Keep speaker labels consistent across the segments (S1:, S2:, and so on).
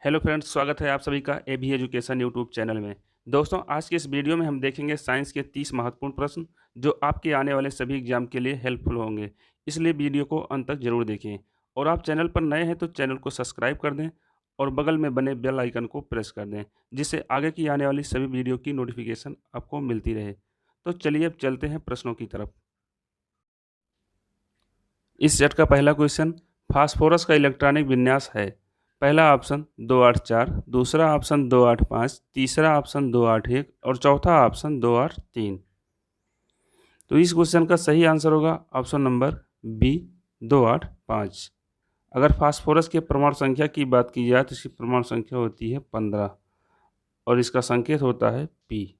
S1: Hello friends, स्वागत है आप सभी का एबी एजुकेशन यूट्यूब चैनल में। दोस्तों, आज के इस वीडियो में हम देखेंगे साइंस के 30 महत्वपूर्ण प्रश्न जो आपके आने वाले सभी एग्जाम के लिए हेल्पफुल होंगे। इसलिए वीडियो को अंत तक जरूर देखें और आप चैनल पर नए हैं तो चैनल को सब्सक्राइब कर दें और बगल में बने बेल आइकन को प्रेस कर दें, जिससे आगे की आने वाली सभी वीडियो की नोटिफिकेशन आपको मिलती रहे। तो चलिए अब चलते हैं प्रश्नों की तरफ। इस सेट का पहला क्वेश्चन, फास्फोरस का इलेक्ट्रॉनिक विन्यास है। पहला ऑप्शन 284, दूसरा ऑप्शन 285, तीसरा ऑप्शन 281 और चौथा ऑप्शन 283। तो इस क्वेश्चन का सही आंसर होगा ऑप्शन नंबर बी 285। अगर फास्फोरस के परमाणु संख्या की बात की जाए तो इसकी परमाणु संख्या होती है 15 और इसका संकेत होता है पी।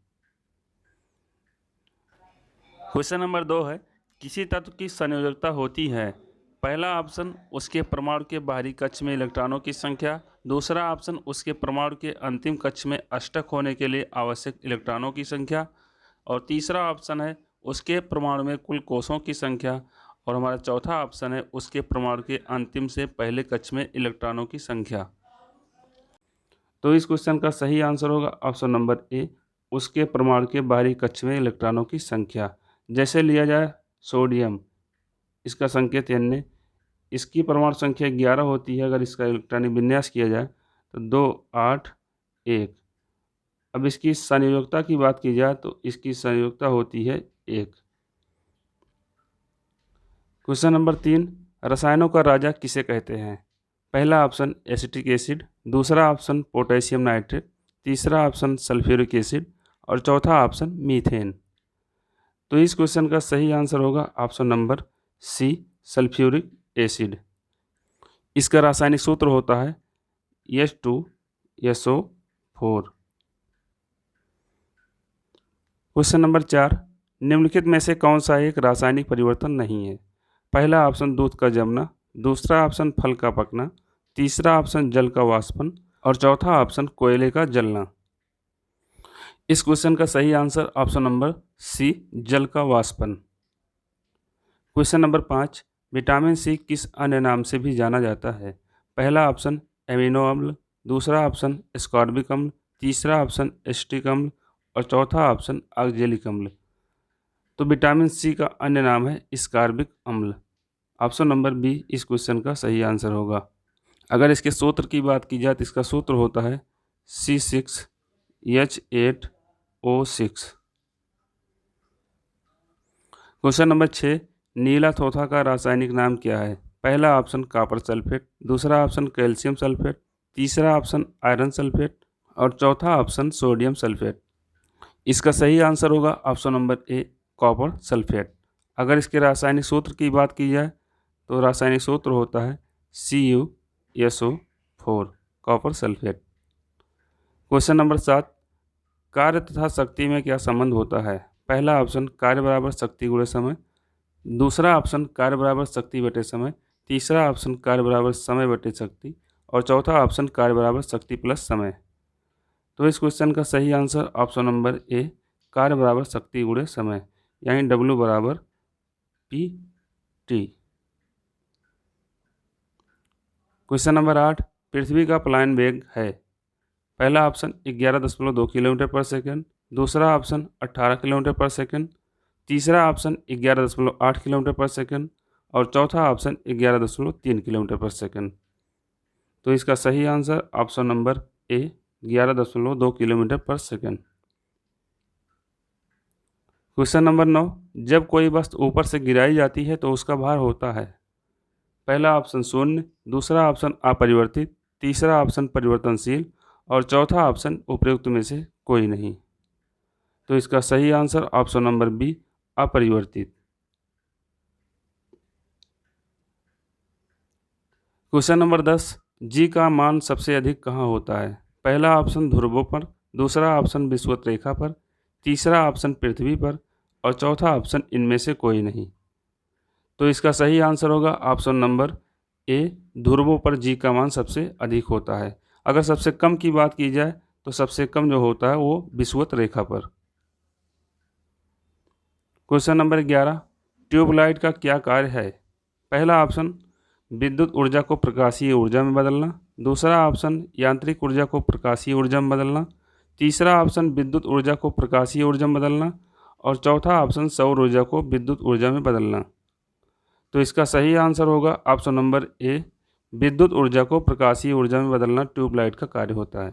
S1: क्वेश्चन नंबर 2 है, किसी तत्व की संयोजकता होती है। पहला ऑप्शन उसके परमाणु के बाहरी कक्ष में इलेक्ट्रॉनों की संख्या, दूसरा ऑप्शन उसके परमाणु के अंतिम कक्ष में अष्टक होने के लिए आवश्यक इलेक्ट्रॉनों की संख्या और तीसरा ऑप्शन है उसके परमाणु में कुल कोषों की संख्या और हमारा चौथा ऑप्शन है उसके परमाणु के अंतिम से पहले कक्ष में इलेक्ट्रॉनों की संख्या। तो इस क्वेश्चन का सही आंसर होगा ऑप्शन नंबर ए, उसके परमाणु के बाहरी कक्ष में इलेक्ट्रॉनों की संख्या। जैसे लिया जाए सोडियम, इसका संकेत Na, इसकी परमाणु संख्या 11 होती है। अगर इसका इलेक्ट्रॉनिक विन्यास किया जाए तो 281। अब इसकी संयोजकता की बात की जाए तो इसकी संयोजकता होती है 1। क्वेश्चन नंबर 3, रसायनों का राजा किसे कहते हैं। पहला ऑप्शन एसिटिक एसिड, दूसरा ऑप्शन पोटेशियम नाइट्रेट, तीसरा ऑप्शन सल्फ्यूरिक एसिड और चौथा ऑप्शन मीथेन। तो इस क्वेश्चन का सही आंसर होगा option number C, sulphuric acid. इसका रासायनिक सूत्र होता है H2SO4। क्वेश्चन नंबर 4, निम्नलिखित में से कौन सा एक रासायनिक परिवर्तन नहीं है। पहला ऑप्शन दूध का जमना, दूसरा ऑप्शन फल का पकना, तीसरा ऑप्शन जल का वाष्पन और चौथा ऑप्शन कोयले का जलना। इस क्वेश्चन का सही आंसर ऑप्शन नंबर सी, जल का वाष्पन। क्वेश्चन नंबर 5, विटामिन सी किस अन्य नाम से भी जाना जाता है। पहला ऑप्शन एमिनो अम्ल, दूसरा ऑप्शन एस्कॉर्बिक अम्ल, तीसरा ऑप्शन एसिटिक अम्ल और चौथा ऑप्शन ऑक्जेलिक अम्ल। तो विटामिन सी का अन्य नाम है एस्कॉर्बिक अम्ल। ऑप्शन नंबर बी इस क्वेश्चन का सही आंसर होगा। अगर इसके सूत्र की बात की जाए तो इसका सूत्र होता है C6H8O6। क्वेश्चन नंबर 6, नीला थोथा का रासायनिक नाम क्या है। पहला ऑप्शन कॉपर सल्फेट, दूसरा ऑप्शन कैल्शियम सल्फेट, तीसरा ऑप्शन आयरन सल्फेट और चौथा ऑप्शन सोडियम सल्फेट। इसका सही आंसर होगा option number A, copper sulphate. अगर इसके रासायनिक सूत्र की बात की जाए तो रासायनिक सूत्र होता है CuSO4, copper sulphate. Question number 7, कार्य तथा शक्ति में क्या संबंध होता है। पहला ऑप्शन कार्य बराबर शक्ति गुणे समय, दूसरा ऑप्शन कार्य बराबर शक्ति बटे समय, तीसरा ऑप्शन कार्य बराबर समय बटे शक्ति और चौथा ऑप्शन कार्य बराबर शक्ति प्लस समय। तो इस क्वेश्चन का सही आंसर ऑप्शन नंबर ए, कार्य बराबर शक्ति गुणे समय, यानी W बराबर PT। क्वेश्चन नंबर 8, पृथ्वी का पलायन वेग है। पहला ऑप्शन 11.2 किलोमीटर पर सेकंड, दूसरा ऑप्शन 18 किलोमीटर पर सेकंड, तीसरा ऑप्शन 11.8 किलोमीटर पर सेकंड और चौथा ऑप्शन 11.3 किलोमीटर पर सेकंड। तो इसका सही answer option number A, 11.2 kilometre पर सेकंड। क्वेश्चन नंबर 9, जब कोई वस्तु ऊपर से गिराई जाती है तो उसका भार होता है। पहला ऑप्शन शून्य, दूसरा ऑप्शन अपरिवर्तित, तीसरा ऑप्शन परिवर्तनशील और चौथा ऑप्शन उपयुक्त में से कोई नहीं। तो इसका सही आंसर ऑप्शन नंबर बी, अपरिवर्तित। क्वेश्चन नंबर 10, जी का मान सबसे अधिक कहाँ होता है। पहला ऑप्शन ध्रुवों पर, दूसरा ऑप्शन विषुवत रेखा पर, तीसरा ऑप्शन पृथ्वी पर और चौथा ऑप्शन इनमें से कोई नहीं। तो इसका सही आंसर होगा ऑप्शन नंबर ए, ध्रुवों पर जी का मान सबसे अधिक होता है। अगर सबसे कम की बात की जाए तो सबसे कम जो होता है वो विषुवत रेखा पर। क्वेश्चन नंबर 11, ट्यूबलाइट का क्या कार्य है। पहला ऑप्शन विद्युत ऊर्जा को प्रकाशीय ऊर्जा में बदलना, दूसरा ऑप्शन यांत्रिक ऊर्जा को प्रकाशीय ऊर्जा में बदलना, तीसरा ऑप्शन विद्युत ऊर्जा को प्रकाशीय ऊर्जा में बदलना और चौथा ऑप्शन सौर ऊर्जा को विद्युत ऊर्जा में बदलना। तो इसका सही आंसर होगा ऑप्शन नंबर ए, विद्युत ऊर्जा को प्रकाशीय ऊर्जा में बदलना ट्यूबलाइट का कार्य होता है।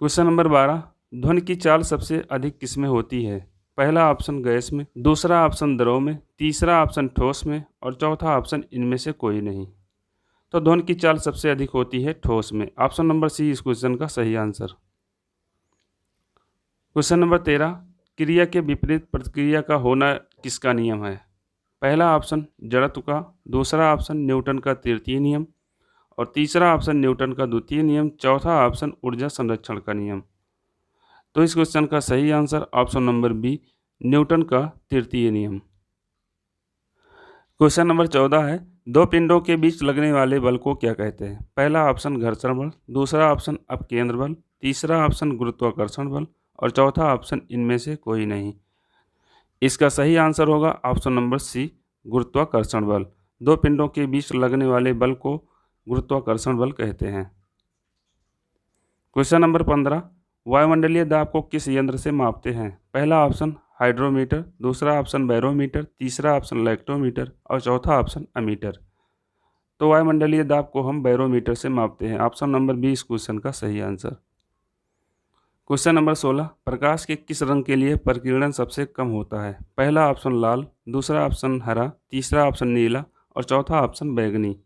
S1: क्वेश्चन नंबर 12, ध्वनि की चाल सबसे अधिक किसमें होती है? पहला ऑप्शन गैस में, दूसरा ऑप्शन द्रव में, तीसरा ऑप्शन ठोस में और चौथा ऑप्शन इनमें से कोई नहीं। तो ध्वनि की चाल सबसे अधिक होती है ठोस में। ऑप्शन नंबर सी इस क्वेश्चन का सही आंसर। क्वेश्चन नंबर 13, क्रिया के विपरीत प्रतिक्रिया का होना किसका नियम है? पहला ऑप्शन जड़त्व का, दूसरा ऑप्शन न्यूटन का तृतीय नियम और तीसरा ऑप्शन न्यूटन का द्वितीय नियम, चौथा ऑप्शन ऊर्जा संरक्षण का नियम। तो इस क्वेश्चन का सही answer option number B, Newton का तृतीय नियम। क्वेश्चन नंबर 14 है, दो पिंडों के बीच लगने वाले बल को क्या कहते हैं? पहला ऑप्शन घर्षण बल, दूसरा ऑप्शन अपकेंद्र बल, तीसरा ऑप्शन गुरुत्वाकर्षण बल और चौथा ऑप्शन इनमें से कोई नहीं। इसका सही आंसर होगा ऑप्शन नंबर सी, गुरुत्वाकर्षण बल। दो पिंडों के बीच लगने वाले बल को गुरुत्वाकर्षण बल कहते हैं। क्वेश्चन नंबर 15, वायुमंडलीय दाब को किस यंत्र से मापते हैं? पहला ऑप्शन हाइड्रोमीटर, दूसरा ऑप्शन बैरोमीटर, तीसरा ऑप्शन लैक्टोमीटर और चौथा ऑप्शन अमीटर। तो वायुमंडलीय दाब को हम बैरोमीटर से मापते हैं। ऑप्शन नंबर बी इस क्वेश्चन का सही आंसर। क्वेश्चन नंबर 16, प्रकाश के किस रंग के लिए प्रकीर्णन सबसे कम होता है? पहला ऑप्शन लाल, दूसरा ऑप्शन हरा, तीसरा ऑप्शन नीला और चौथा ऑप्शन बैंगनी।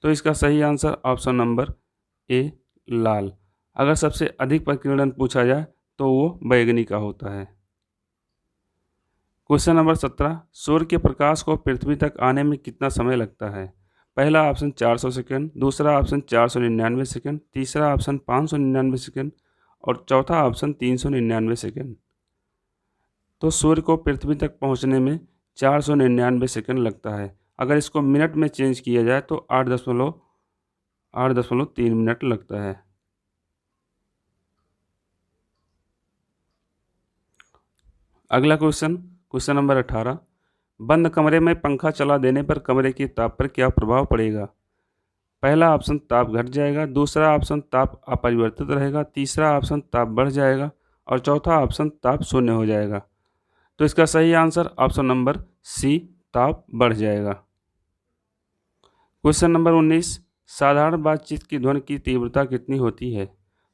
S1: तो इसका सही आंसर ऑप्शन नंबर ए, लाल। अगर सबसे अधिक प्रकीर्णन पूछा जाए तो वो बैंगनी का होता है। क्वेश्चन नंबर 17, सूर्य के प्रकाश को पृथ्वी तक आने में कितना समय लगता है? पहला ऑप्शन 400 सेकंड, दूसरा ऑप्शन 499 सेकंड, तीसरा ऑप्शन 599 सेकंड और चौथा ऑप्शन 399 सेकंड। तो सूर्य को पृथ्वी तक पहुंचने में 499 सेकंड लगता है। अगर इसको मिनट में चेंज किया जाए तो 8.3 मिनट लगता है। अगला क्वेश्चन नंबर 18, बंद कमरे में पंखा चला देने पर कमरे के ताप पर क्या प्रभाव पड़ेगा? पहला ऑप्शन ताप घट जाएगा, दूसरा ऑप्शन ताप अपरिवर्तित रहेगा, तीसरा ऑप्शन ताप बढ़ जाएगा और चौथा ऑप्शन ताप शून्य हो जाएगा। तो इसका सही आंसर ऑप्शन नंबर सी, ताप बढ़ जाएगा। क्वेश्चन नंबर 19, साधारण बातचीत की ध्वनि की तीव्रता कितनी होती है?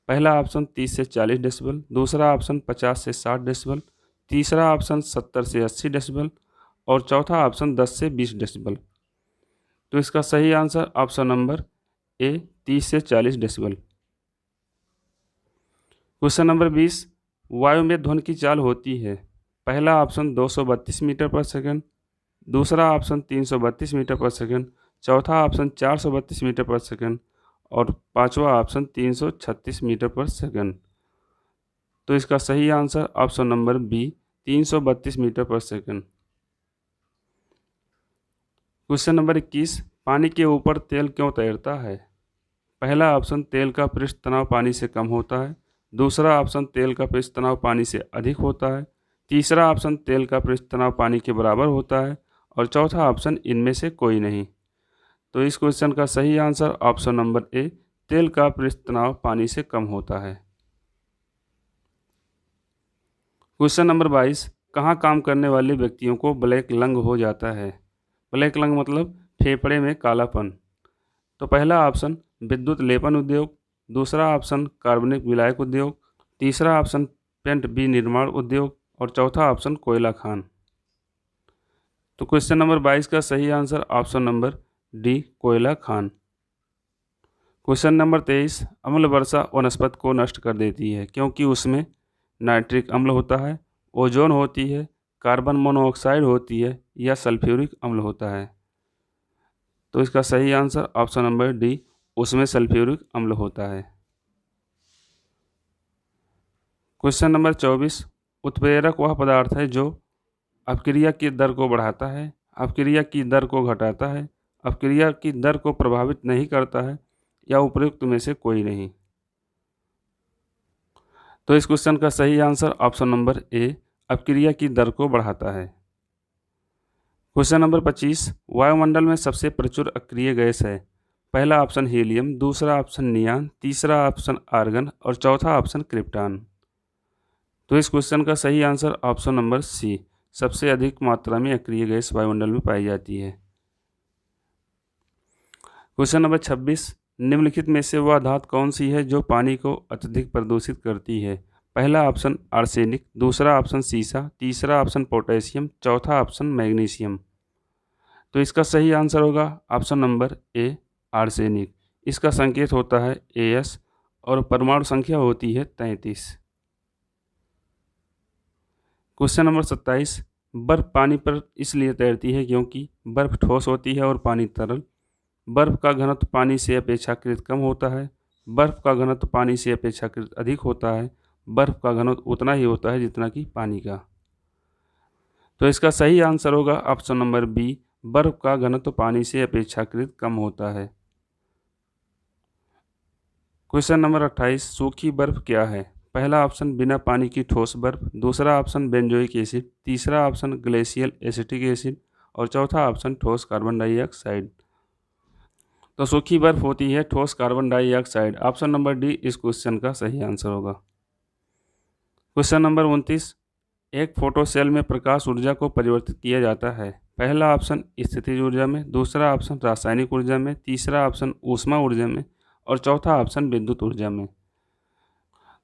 S1: पहला ऑप्शन 30 से 40 डेसिबल, दूसरा ऑप्शन 50 से 60 डेसिबल, तीसरा ऑप्शन 70 से 80 डेसिबल और चौथा ऑप्शन 10 से 20 डेसिबल। तो इसका सही आंसर ऑप्शन नंबर ए, 30 से 40 डेसिबल। क्वेश्चन नंबर 20, वायु में ध्वनि की चाल होती है। पहला ऑप्शन 232 मीटर पर सेकंड, दूसरा ऑप्शन 332 मीटर पर सेकंड, चौथा ऑप्शन 432 मीटर पर सेकंड और पांचवा ऑप्शन 336 मीटर पर सेकंड। तो इसका सही answer option number B, 332 metre पर सेकंड। क्वेश्चन नंबर 21, पानी के ऊपर तेल क्यों तैरता है? पहला ऑप्शन तेल का पृष्ठ तनाव पानी से कम होता है, दूसरा ऑप्शन तेल का पृष्ठ तनाव पानी से अधिक होता है, तीसरा ऑप्शन तेल का पृष्ठ तनाव पानी के बराबर होता है और चौथा ऑप्शन इनमें से कोई नहीं। तो इस क्वेश्चन का सही आंसर ऑप्शन नंबर ए, तेल का पृष्ठ तनाव पानी से कम होता है। क्वेश्चन नंबर 22, कहाँ काम करने वाले व्यक्तियों को ब्लैक लंग हो जाता है? ब्लैक लंग मतलब फेफड़े में कालापन। तो पहला ऑप्शन विद्युत लेपन उद्योग, दूसरा ऑप्शन कार्बनिक विलायक उद्योग, तीसरा ऑप्शन पेंट विनिर्माण उद्योग और चौथा ऑप्शन कोयला खान। तो क्वेश्चन नंबर 22 का सही आंसर ऑप्शन नंबर डी, कोयला खान। क्वेश्चन नंबर 23, अम्ल वर्षा वनस्पति को नष्ट कर देती है क्योंकि उसमें नाइट्रिक अम्ल होता है, ओजोन होती है, कार्बन मोनोऑक्साइड होती है या सल्फ्यूरिक अम्ल होता है। तो इसका सही आंसर ऑप्शन नंबर डी, उसमें सल्फ्यूरिक अम्ल होता है। क्वेश्चन नंबर 24, उत्प्रेरक वह पदार्थ है जो अपक्रिया की दर को बढ़ाता है, अपक्रिया की दर को घटाता है, अपक्रिया की दर को प्रभावित नहीं करता है या उपयुक्त में से कोई नहीं। तो इस क्वेश्चन का सही आंसर ऑप्शन नंबर ए, अपक्रिया की दर को बढ़ाता है। क्वेश्चन नंबर 25, वायुमंडल में सबसे प्रचुर अक्रिय गैस है। पहला ऑप्शन हीलियम, दूसरा ऑप्शन नियान, तीसरा ऑप्शन आर्गन और चौथा ऑप्शन क्रिप्टॉन। तो इस क्वेश्चन का सही आंसर ऑप्शन नंबर सी, सबसे अधिक मात्रा में अक्रिय गैस वायुमंडल में पाई जाती है। क्वेश्चन नंबर 26, निम्नलिखित में से वह धातु कौन सी है जो पानी को अत्यधिक प्रदूषित करती है। पहला ऑप्शन आर्सेनिक, दूसरा ऑप्शन सीसा, तीसरा ऑप्शन पोटेशियम, चौथा ऑप्शन मैग्नीशियम। तो इसका सही आंसर होगा ऑप्शन नंबर ए, आर्सेनिक। इसका संकेत होता है AS और परमाणु संख्या होती है 33। क्वेश्चन नंबर 27, बर्फ पानी पर इसलिए तैरती है क्योंकि बर्फ ठोस होती है और पानी तरल। बर्फ का घनत्व पानी से अपेक्षाकृत कम होता है। बर्फ का घनत्व पानी से अपेक्षाकृत अधिक होता है। बर्फ का घनत्व उतना ही होता है जितना कि पानी का। तो इसका सही आंसर होगा ऑप्शन नंबर बी, बर्फ का घनत्व पानी से अपेक्षाकृत कम होता है। क्वेश्चन नंबर 28, सूखी बर्फ क्या है। पहला ऑप्शन बिना पानी की ठोस बर्फ, दूसरा ऑप्शन बेंजोइक एसिड, तीसरा ऑप्शन ग्लेशियल एसिटिक एसिड और चौथा ऑप्शन ठोस कार्बन डाइऑक्साइड। तो सूखी बर्फ होती है ठोस carbon dioxide. Option number D इस क्वेश्चन का सही आंसर होगा। क्वेश्चन नंबर 29, एक फोटो सेल में प्रकाश ऊर्जा को परिवर्तित किया जाता है। पहला ऑप्शन स्थितिज ऊर्जा में, दूसरा ऑप्शन रासायनिक ऊर्जा में, तीसरा ऑप्शन ऊष्मा ऊर्जा में और चौथा ऑप्शन विद्युत ऊर्जा में।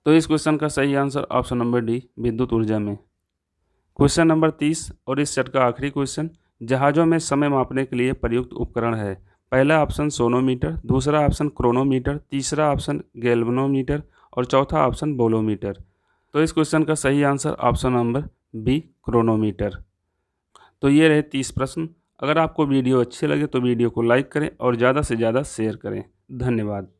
S1: तो इस क्वेश्चन का सही आंसर ऑप्शन नंबर डी, विद्युत ऊर्जा में। क्वेश्चन नंबर 30 और इस सेट का आखिरी क्वेश्चन, जहाज़ों में समय मापने के लिए प्रयुक्त उपकरण है। पहला ऑप्शन सोनोमीटर, दूसरा ऑप्शन क्रोनोमीटर, तीसरा ऑप्शन गैल्वेनोमीटर और चौथा ऑप्शन बोलोमीटर। तो इस क्वेश्चन का सही answer option number B, chronometer. तो ये रहे 30 प्रश्न। अगर आपको वीडियो अच्छे लगे तो वीडियो को लाइक करें और ज़्यादा से ज़्यादा शेयर करें। धन्यवाद।